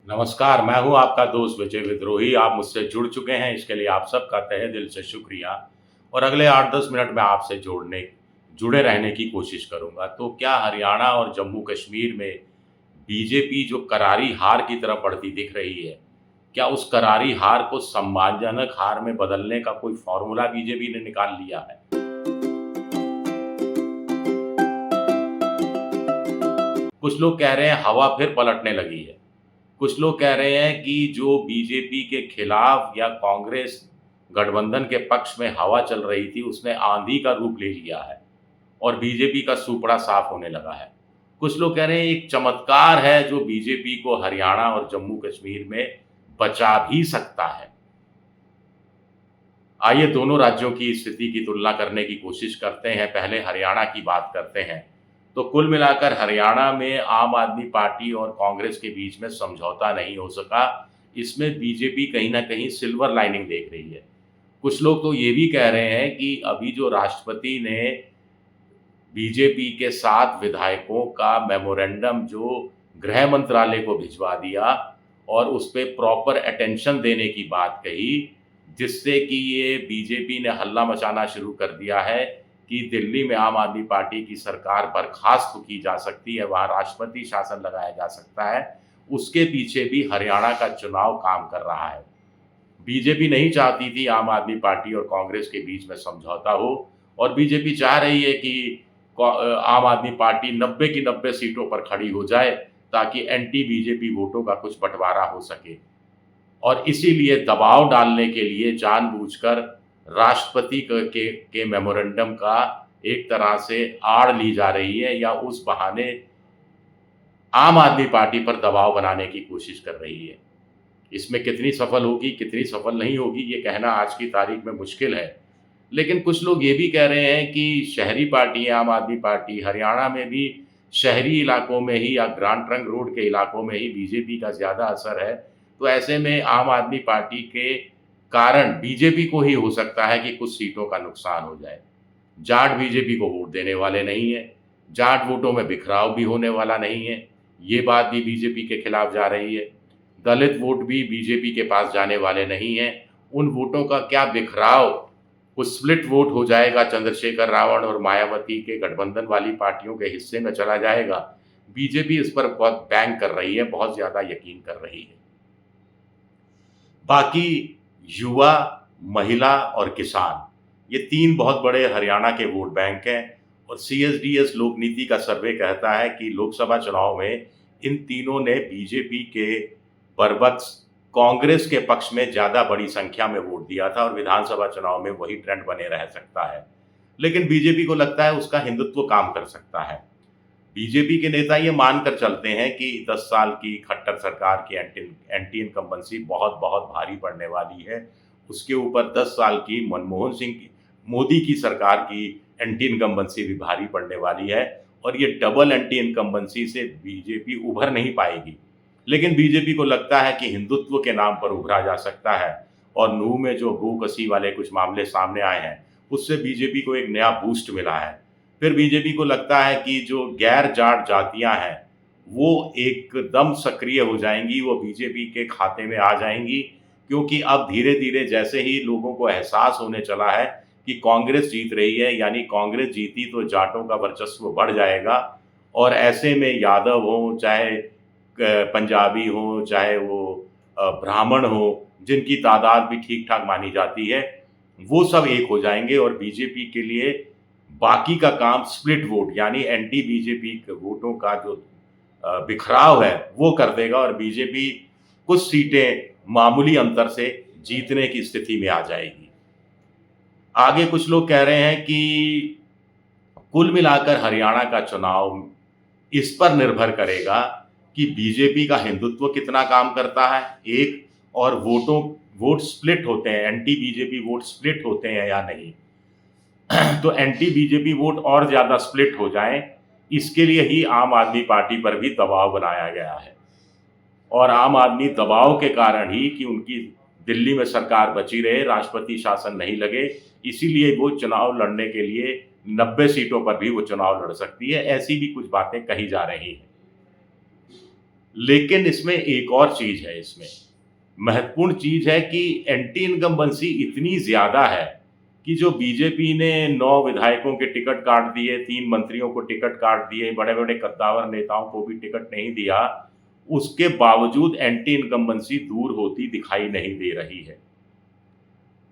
नमस्कार, मैं हूँ आपका दोस्त विजय विद्रोही। आप मुझसे जुड़ चुके हैं, इसके लिए आप सबका तहे दिल से शुक्रिया। और अगले 8-10 मिनट में आपसे जुड़े रहने की कोशिश करूँगा। तो क्या हरियाणा और जम्मू कश्मीर में बीजेपी जो करारी हार की तरफ बढ़ती दिख रही है, क्या उस करारी हार को सम्मानजनक हार में बदलने का कोई फ़ॉर्मूला बीजेपी ने निकाल लिया है? कुछ लोग कह रहे हैं हवा फिर पलटने लगी है। कुछ लोग कह रहे हैं कि जो बीजेपी के खिलाफ या कांग्रेस गठबंधन के पक्ष में हवा चल रही थी, उसने आंधी का रूप ले लिया है और बीजेपी का सूपड़ा साफ होने लगा है। कुछ लोग कह रहे हैं एक चमत्कार है जो बीजेपी को हरियाणा और जम्मू कश्मीर में बचा भी सकता है। आइए दोनों राज्यों की स्थिति की तुलना करने की कोशिश करते हैं। पहले हरियाणा की बात करते हैं। तो कुल मिलाकर हरियाणा में आम आदमी पार्टी और कांग्रेस के बीच में समझौता नहीं हो सका। इसमें बीजेपी कहीं न कहीं सिल्वर लाइनिंग देख रही है। कुछ लोग तो ये भी कह रहे हैं कि अभी जो राष्ट्रपति ने बीजेपी के 7 विधायकों का मेमोरेंडम जो गृह मंत्रालय को भिजवा दिया और उस पे प्रॉपर अटेंशन देने की बात कही, जिससे कि ये बीजेपी ने हल्ला मचाना शुरू कर दिया है कि दिल्ली में आम आदमी पार्टी की सरकार बर्खास्त की जा सकती है, वहाँ राष्ट्रपति शासन लगाया जा सकता है। उसके पीछे भी हरियाणा का चुनाव काम कर रहा है। बीजेपी नहीं चाहती थी आम आदमी पार्टी और कांग्रेस के बीच में समझौता हो और बीजेपी चाह रही है कि आम आदमी पार्टी 90 की 90 सीटों पर खड़ी हो जाए ताकि एंटी बीजेपी वोटों का कुछ बँटवारा हो सके। और इसीलिए दबाव डालने के लिए जानबूझकर राष्ट्रपति के मेमोरेंडम का एक तरह से आड़ ली जा रही है या उस बहाने आम आदमी पार्टी पर दबाव बनाने की कोशिश कर रही है। इसमें कितनी सफल होगी, कितनी सफल नहीं होगी, ये कहना आज की तारीख में मुश्किल है। लेकिन कुछ लोग ये भी कह रहे हैं कि शहरी पार्टी है आम आदमी पार्टी, हरियाणा में भी शहरी इलाकों में ही या ग्रांड ट्रंक रोड के इलाकों में ही बीजेपी का ज़्यादा असर है। तो ऐसे में आम आदमी पार्टी के कारण बीजेपी को ही हो सकता है कि कुछ सीटों का नुकसान हो जाए। जाट बीजेपी को वोट देने वाले नहीं हैं, जाट वोटों में बिखराव भी होने वाला नहीं है, ये बात भी बीजेपी के खिलाफ जा रही है। दलित वोट भी बीजेपी के पास जाने वाले नहीं हैं, उन वोटों का क्या बिखराव, कुछ स्प्लिट वोट हो जाएगा, चंद्रशेखर रावण और मायावती के गठबंधन वाली पार्टियों के हिस्से में चला जाएगा। बीजेपी इस पर बहुत बैंक कर रही है, बहुत ज़्यादा यकीन कर रही है। बाकी युवा, महिला और किसान, ये 3 बहुत बड़े हरियाणा के वोट बैंक हैं और सीएसडीएस लोकनीति का सर्वे कहता है कि लोकसभा चुनाव में इन तीनों ने बीजेपी के बरबक्स कांग्रेस के पक्ष में ज़्यादा बड़ी संख्या में वोट दिया था और विधानसभा चुनाव में वही ट्रेंड बने रह सकता है। लेकिन बीजेपी को लगता है उसका हिंदुत्व काम कर सकता है। बीजेपी के नेता ये मानकर चलते हैं कि 10 साल की खट्टर सरकार की एंटी इनकम्बेंसी बहुत-बहुत भारी पड़ने वाली है। उसके ऊपर 10 साल की मनमोहन सिंह की मोदी की सरकार की एंटी इनकम्बेंसी भी भारी पड़ने वाली है और ये डबल एंटी इनकम्बेंसी से बीजेपी उभर नहीं पाएगी। लेकिन बीजेपी को लगता है कि हिंदुत्व के नाम पर उभरा जा सकता है और नूंह में जो गो-कसी वाले कुछ मामले सामने आए हैं, उससे बीजेपी को एक नया बूस्ट मिला है। फिर बीजेपी को लगता है कि जो गैर जाट जातियाँ हैं, वो एकदम सक्रिय हो जाएँगी, वो बीजेपी के खाते में आ जाएँगी क्योंकि अब धीरे-धीरे जैसे ही लोगों को एहसास होने चला है कि कांग्रेस जीत रही है, यानी कांग्रेस जीती तो जाटों का वर्चस्व बढ़ जाएगा और ऐसे में यादव हों, चाहे पंजाबी हों, चाहे वो ब्राह्मण हों, जिनकी तादाद भी ठीक-ठाक मानी जाती है, वो सब एक हो जाएँगे और बीजेपी के लिए बाकी का काम स्प्लिट वोट यानी एंटी बीजेपी के वोटों का जो बिखराव है, वो कर देगा और बीजेपी कुछ सीटें मामूली अंतर से जीतने की स्थिति में आ जाएगी। आगे कुछ लोग कह रहे हैं कि कुल मिलाकर हरियाणा का चुनाव इस पर निर्भर करेगा कि बीजेपी का हिंदुत्व कितना काम करता है, एक और वोट स्प्लिट होते हैं, एंटी बीजेपी वोट स्प्लिट होते हैं या नहीं। तो एंटी बीजेपी वोट और ज़्यादा स्प्लिट हो जाएँ, इसके लिए ही आम आदमी पार्टी पर भी दबाव बनाया गया है। और आम आदमी दबाव के कारण ही कि उनकी दिल्ली में सरकार बची रहे, राष्ट्रपति शासन नहीं लगे, इसीलिए वो चुनाव लड़ने के लिए 90 सीटों पर भी वो चुनाव लड़ सकती है, ऐसी भी कुछ बातें कही जा रही हैं। लेकिन इसमें एक और चीज़ है, इसमें महत्वपूर्ण चीज़ है कि एंटी इनकम्बेंसी इतनी ज़्यादा है कि जो बीजेपी ने 9 विधायकों के टिकट काट दिए, 3 मंत्रियों को टिकट काट दिए, बड़े-बड़े कद्दावर नेताओं को भी टिकट नहीं दिया, उसके बावजूद एंटी इनकम्बेंसी दूर होती दिखाई नहीं दे रही है।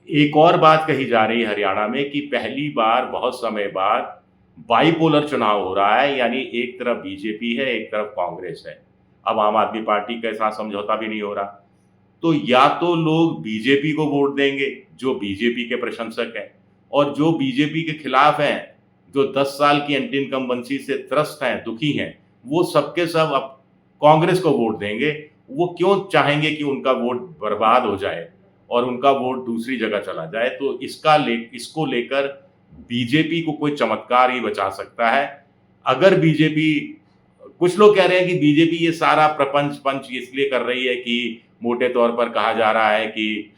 एक और बात कही जा रही है हरियाणा में कि पहली बार बहुत समय बाद बाइपोलर चुनाव हो रहा है, यानी एक तरफ बीजेपी है, एक तरफ कांग्रेस है। अब आम आदमी पार्टी के साथ समझौता भी नहीं हो रहा। तो या तो लोग बीजेपी को वोट देंगे, जो बीजेपी के प्रशंसक हैं, और जो बीजेपी के खिलाफ हैं, जो 10 साल की एंटी इनकम्बेंसी से त्रस्त हैं, दुखी हैं, वो सबके सब अब कांग्रेस को वोट देंगे। वो क्यों चाहेंगे कि उनका वोट बर्बाद हो जाए और उनका वोट दूसरी जगह चला जाए? तो इसको लेकर बीजेपी को कोई चमत्कार ही बचा सकता है। अगर बीजेपी, कुछ लोग कह रहे हैं कि बीजेपी ये सारा प्रपंच पंच इसलिए कर रही है कि मोटे तौर पर कहा जा रहा है कि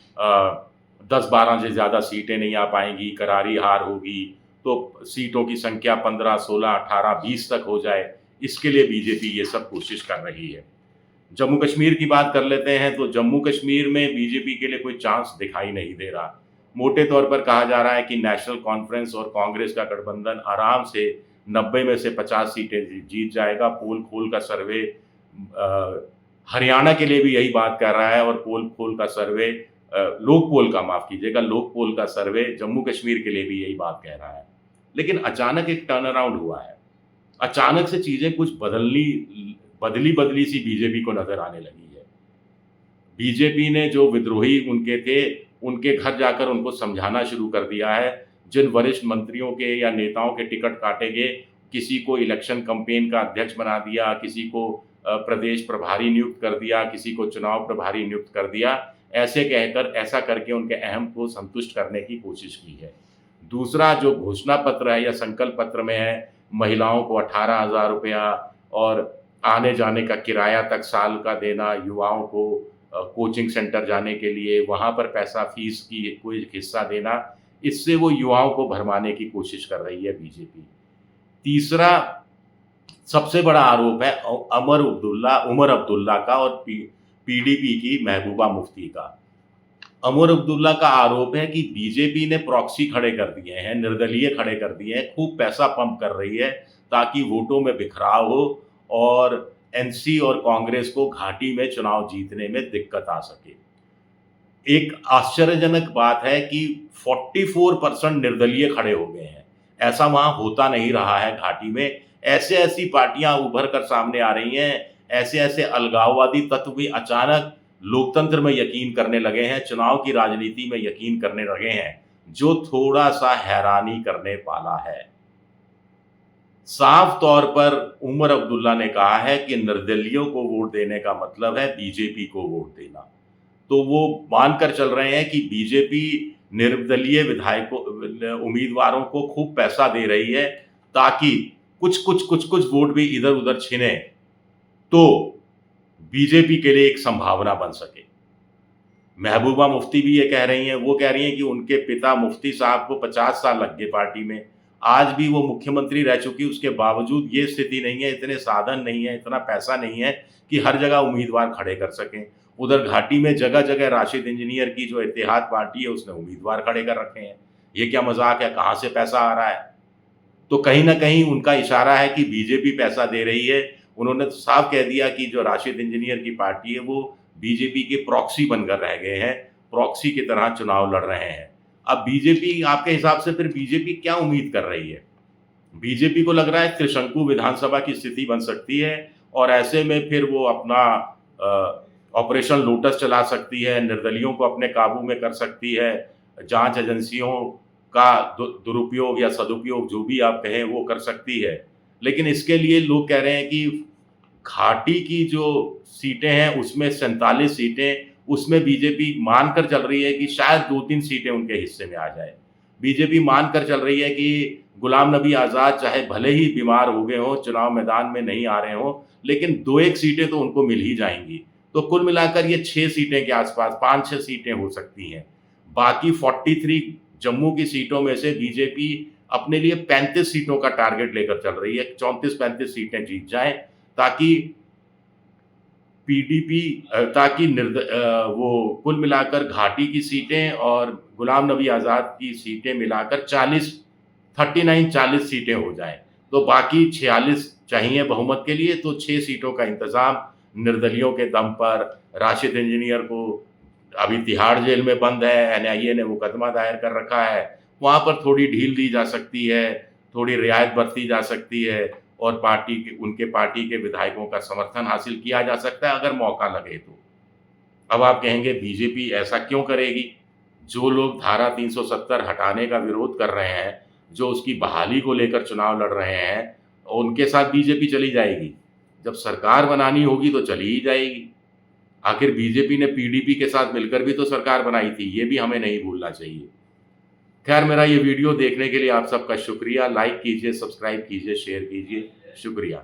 10-12 से ज़्यादा सीटें नहीं आ पाएंगी, करारी हार होगी, तो सीटों की संख्या 15, 16, 18, 20 तक हो जाए, इसके लिए बीजेपी ये सब कोशिश कर रही है। जम्मू कश्मीर की बात कर लेते हैं, तो जम्मू कश्मीर में बीजेपी के लिए कोई चांस दिखाई नहीं दे रहा। मोटे तौर पर कहा जा रहा है कि नेशनल कॉन्फ्रेंस और कांग्रेस का गठबंधन आराम से 90 में से 50 सीटें जीत जाएगा। पोल खोल का सर्वे हरियाणा के लिए भी यही बात कर रहा है, और पोल खोल का सर्वे लोक पोल का, माफ कीजिएगा, लोक पोल का सर्वे जम्मू कश्मीर के लिए भी यही बात कह रहा है। लेकिन अचानक एक टर्न अराउंड हुआ है। अचानक से चीजें कुछ बदली सी बीजेपी को नजर आने लगी है। बीजेपी ने जो विद्रोही उनके थे, उनके घर जाकर उनको समझाना शुरू कर दिया है। जिन वरिष्ठ मंत्रियों के या नेताओं के टिकट काटे गए, किसी को इलेक्शन कैंपेन का अध्यक्ष बना दिया, किसी को प्रदेश प्रभारी नियुक्त कर दिया, किसी को चुनाव प्रभारी नियुक्त कर दिया। ऐसा करके उनके अहम को संतुष्ट करने की कोशिश की है। दूसरा जो घोषणा पत्र है या संकल्प पत्र में है, महिलाओं को 18,000 रुपया और आने जाने का किराया तक साल का देना, युवाओं को कोचिंग सेंटर जाने के लिए वहाँ पर पैसा, फीस की कोई हिस्सा देना, इससे वो युवाओं को भरमाने की कोशिश कर रही है बीजेपी। तीसरा सबसे बड़ा आरोप है उमर अब्दुल्ला का और पीडीपी की महबूबा मुफ्ती का। उमर अब्दुल्ला का आरोप है कि बीजेपी ने प्रॉक्सी खड़े कर दिए हैं, निर्दलीय खड़े कर दिए हैं, खूब पैसा पंप कर रही है ताकि वोटों में बिखराव हो और एनसी और कांग्रेस को घाटी में चुनाव जीतने में दिक्कत आ सके। एक आश्चर्यजनक बात है कि 44% निर्दलीय खड़े हो गए हैं। ऐसा वहां होता नहीं रहा है घाटी में। ऐसी पार्टियां उभर कर सामने आ रही हैं, ऐसे अलगाववादी तत्व भी अचानक लोकतंत्र में यकीन करने लगे हैं, चुनाव की राजनीति में यकीन करने लगे हैं, जो थोड़ा सा हैरानी करने वाला है। साफ तौर पर उमर अब्दुल्ला ने कहा है कि निर्दलियों को वोट देने का मतलब है बीजेपी को वोट देना। तो वो मानकर चल रहे हैं कि बीजेपी निर्दलीय विधायकों, उम्मीदवारों को खूब पैसा दे रही है ताकि कुछ वोट भी इधर उधर छिने, तो बीजेपी के लिए एक संभावना बन सके। महबूबा मुफ्ती भी ये कह रही हैं, वो कह रही हैं कि उनके पिता मुफ्ती साहब को 50 साल लग गए पार्टी में, आज भी वो मुख्यमंत्री रह चुकी, उसके बावजूद ये स्थिति नहीं है, इतने साधन नहीं है, इतना पैसा नहीं है कि हर जगह उम्मीदवार खड़े कर सकें। उधर घाटी में जगह जगह राशिद इंजीनियर की जो इत्तेहाद पार्टी है उसने उम्मीदवार खड़े कर रखे हैं। ये क्या मजाक है? कहाँ से पैसा आ रहा है? तो कहीं ना कहीं उनका इशारा है कि बीजेपी पैसा दे रही है। उन्होंने तो साफ कह दिया कि जो राशिद इंजीनियर की पार्टी है वो बीजेपी के प्रॉक्सी बनकर रह गए हैं, प्रॉक्सी की तरह चुनाव लड़ रहे हैं। अब बीजेपी, आपके हिसाब से फिर बीजेपी क्या उम्मीद कर रही है? बीजेपी को लग रहा है त्रिशंकु विधानसभा की स्थिति बन सकती है और ऐसे में फिर वो अपना ऑपरेशन लोटस चला सकती है, निर्दलियों को अपने काबू में कर सकती है, जांच एजेंसियों का दुरुपयोग या सदुपयोग जो भी आप कहें वो कर सकती है। लेकिन इसके लिए लोग कह रहे हैं कि घाटी की जो सीटें हैं उसमें 47 सीटें, उसमें बीजेपी मानकर चल रही है कि शायद 2-3 सीटें उनके हिस्से में आ जाए। बीजेपी मानकर चल रही है कि गुलाम नबी आज़ाद चाहे भले ही बीमार हो गए हों, चुनाव मैदान में नहीं आ रहे हों, लेकिन 2-1 सीटें तो उनको मिल ही जाएंगी। तो कुल मिलाकर ये 6 सीटें के आसपास 5-6 सीटें हो सकती हैं। बाकी 43 जम्मू की सीटों में से बीजेपी अपने लिए 35 सीटों का टारगेट लेकर चल रही है, 34-35 सीटें जीत जाएं ताकि पीडीपी ताकि वो कुल मिलाकर घाटी की सीटें और गुलाम नबी आज़ाद की सीटें मिलाकर 39 सीटें हो जाएं, तो बाकी 46 चाहिए बहुमत के लिए, तो 6 सीटों का इंतज़ाम निर्दलियों के दम पर। राशिद इंजीनियर को अभी तिहाड़ जेल में बंद है, एनआईए ने मुकदमा दायर कर रखा है, वहाँ पर थोड़ी ढील दी जा सकती है, थोड़ी रियायत बरती जा सकती है और उनके पार्टी के विधायकों का समर्थन हासिल किया जा सकता है अगर मौका लगे तो। अब आप कहेंगे बीजेपी ऐसा क्यों करेगी? जो लोग धारा 370 हटाने का विरोध कर रहे हैं, जो उसकी बहाली को लेकर चुनाव लड़ रहे हैं, उनके साथ बीजेपी चली जाएगी। जब सरकार बनानी होगी तो चली ही जाएगी। आखिर बीजेपी ने पीडीपी के साथ मिलकर भी तो सरकार बनाई थी, ये भी हमें नहीं भूलना चाहिए। खैर, मेरा ये वीडियो देखने के लिए आप सबका शुक्रिया। लाइक कीजिए, सब्सक्राइब कीजिए, शेयर कीजिए। शुक्रिया।